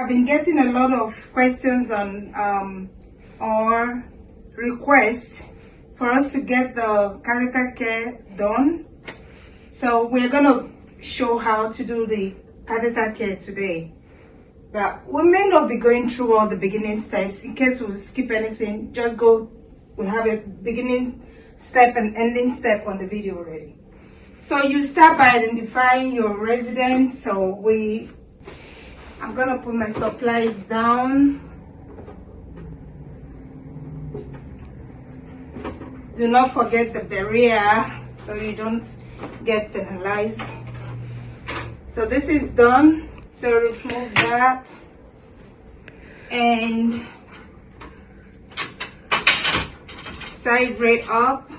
I've been getting a lot of questions on or requests for us to get the catheter care done. So we're gonna show how to do the catheter care today. But we may not be going through all the beginning steps. In case we skip anything, just go. We have a beginning step and ending step on the video already. So you start by identifying your resident. So I'm gonna put my supplies down. Do not forget the barrier so you don't get penalized. So this is done. So remove that and side ray up.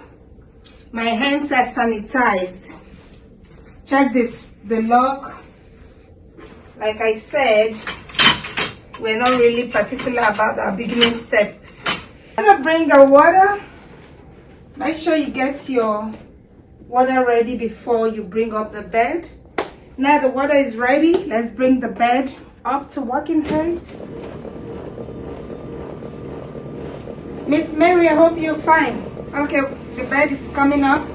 My hands are sanitized. Check this, the lock. Like I said, we're not really particular about our beginning step. I'm gonna bring the water. Make sure you get your water ready before you bring up the bed. Now the water is ready, let's bring the bed up to working height. Miss Mary, I hope you're fine. Okay, the bed is coming up.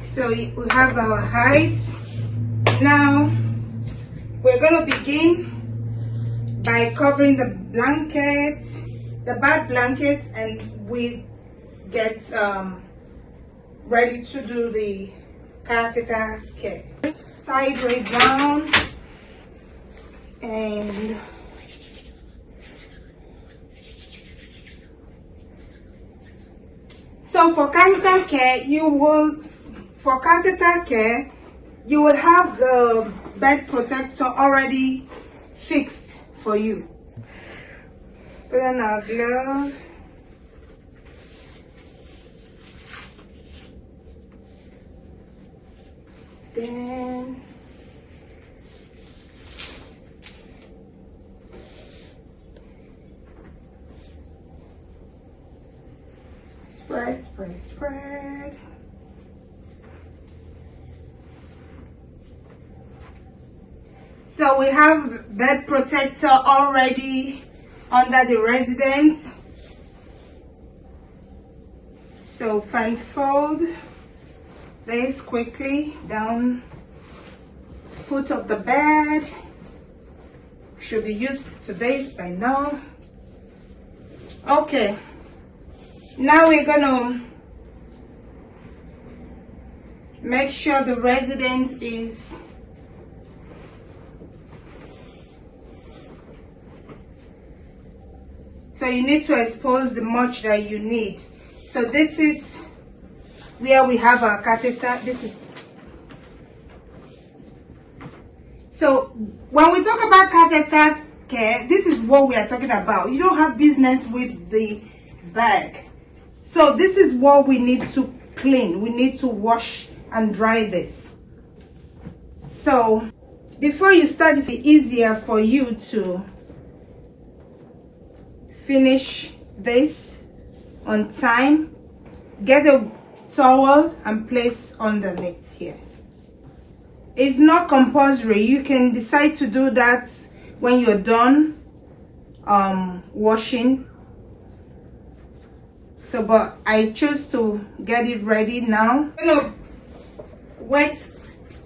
So we have our height. Now we're going to begin by covering the blankets, the bed blankets, and we get ready to do the catheter care. Side way down and so for catheter care you will have the bed protector already fixed for you. Put on our glove. Then spread. So we have bed protector already under the resident. So fan fold this quickly down foot of the bed. Should be used to this by now. Okay, now we're gonna make sure the resident is so you need to expose the much that you need. So this is where we have our catheter. This is so when we talk about catheter care, this is what we are talking about. You don't have business with the bag. So this is what we need to clean. We need to wash and dry this. So before you start, it's easier for you to finish this on time. Get a towel and place underneath here. It's not compulsory. You can decide to do that when you're done washing. So but I choose to get it ready now. I'm gonna wet,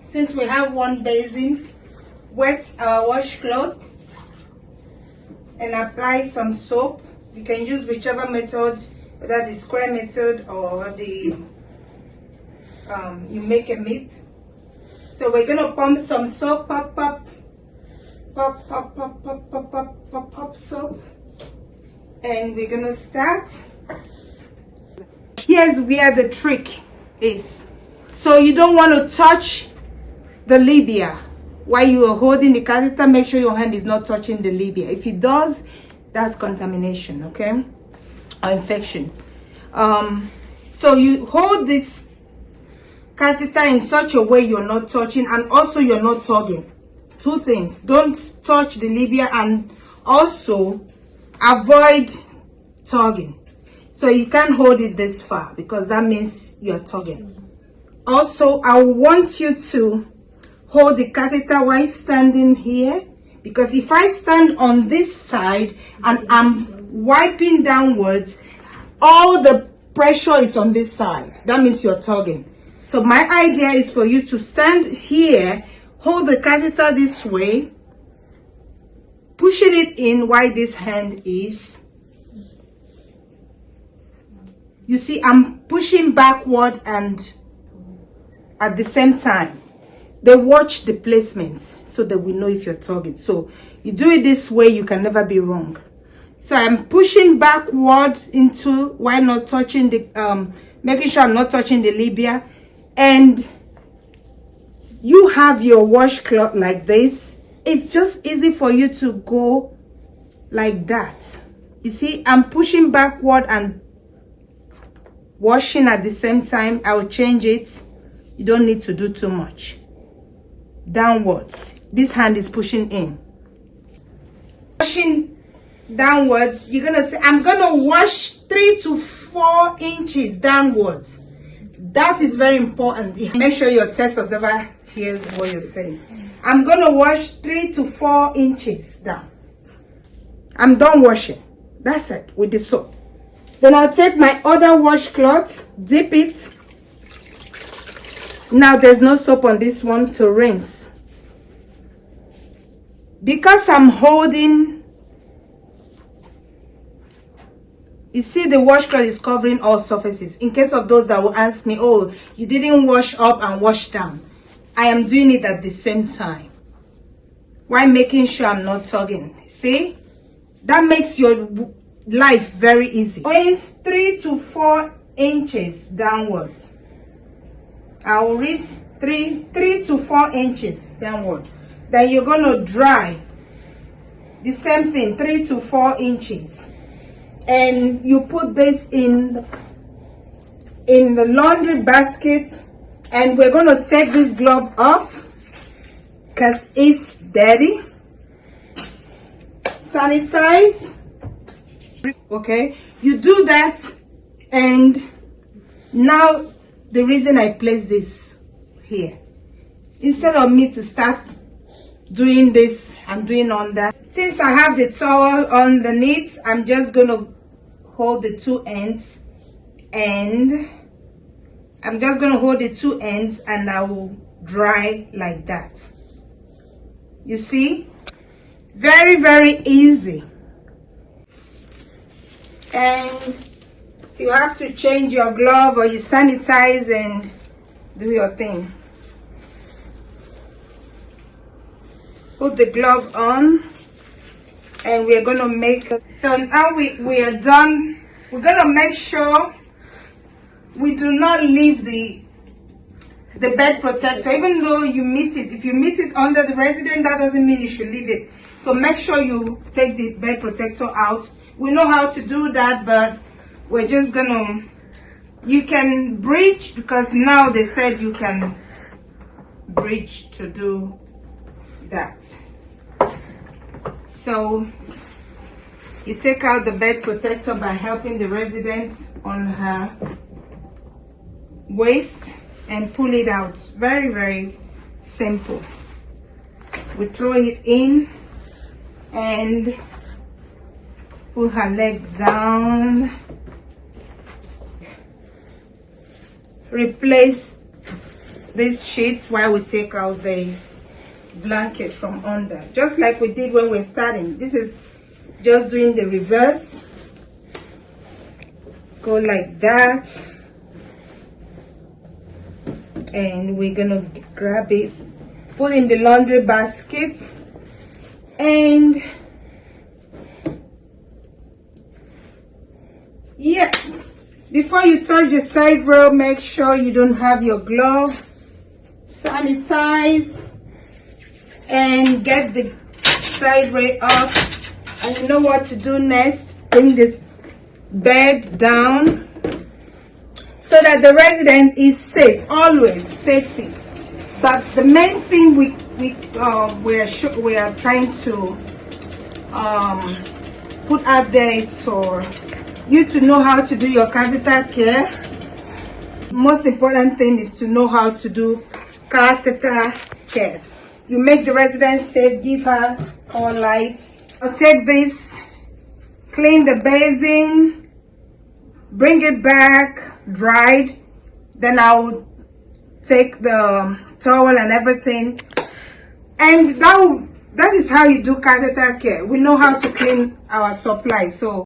since we have one basin, wet our washcloth and apply some soap. You can use whichever method, whether the square method or the you make a mitt. So we're gonna pump some soap, pop soap, and we're gonna start. Here's where the trick is. So you don't want to touch the labia while you are holding the catheter. Make sure your hand is not touching the labia. If it does, that's contamination, okay, or infection. So you hold this catheter in such a way you're not touching, and also you're not tugging. Two things: don't touch the labia, and also avoid tugging. So you can't hold it this far because that means you're tugging. Also, I want you to hold the catheter while standing here, because if I stand on this side and I'm wiping downwards, all the pressure is on this side. That means you're tugging. So my idea is for you to stand here, hold the catheter this way, pushing it in while this hand is. You see, I'm pushing backward and at the same time. They watch the placements so that we know if you're tugging. So you do it this way, you can never be wrong. So I'm pushing backward into, while not touching the, making sure I'm not touching the labia. And you have your washcloth like this. It's just easy for you to go like that. You see, I'm pushing backward and washing at the same time. I'll change it. You don't need to do too much. Downwards. This hand is pushing in. Washing downwards, you're gonna say, I'm gonna wash 3 to 4 inches downwards. That is very important. Make sure your test observer hears what you're saying. I'm gonna wash 3 to 4 inches down. I'm done washing. That's it, with the soap. Then I'll take my other washcloth, dip it. Now there's no soap on this one to rinse. Because I'm holding, you see the washcloth is covering all surfaces. In case of those that will ask me, oh, you didn't wash up and wash down. I am doing it at the same time, while making sure I'm not tugging. See? That makes your life very easy. Rinse 3 to 4 inches downwards. I will reach 3 to 4 inches downward. Then you're going to dry the same thing, 3 to 4 inches. And you put this in the laundry basket. And we're going to take this glove off because it's dirty. Sanitize. Okay, you do that. And now the reason I place this here, instead of me to start doing this and doing on that, since I have the towel underneath, I'm just going to hold the two ends, and I'm just going to hold the two ends and I will dry like that. You see? Very, very easy. And you have to change your glove or you sanitize and do your thing. Put the glove on, and we're going to make it. So now we are done. We're going to make sure we do not leave the bed protector, even though you meet it. If you meet it under the resident, that doesn't mean you should leave it. So make sure you take the bed protector out. We know how to do that, but we're just gonna, you can bridge, because now they said you can bridge to do that. So you take out the bed protector by helping the resident on her waist and pull it out. Very, very simple. We throw it in and pull her legs down. Replace this sheet while we take out the blanket from under, just like we did when we're starting. This is just doing the reverse. Go like that, and we're gonna grab it, put in the laundry basket, and yeah, before you touch the side row, make sure you don't have your glove. Sanitize and get the side rail off. And you know what to do next. Bring this bed down so that the resident is safe. Always safety. But the main thing we are trying to put out there is for you to know how to do your catheter care. Most important thing is to know how to do catheter care. You make the resident safe, give her all lights. I'll take this, clean the basin, bring it back, dried. Then I'll take the towel and everything. And that is how you do catheter care. We know how to clean our supply. So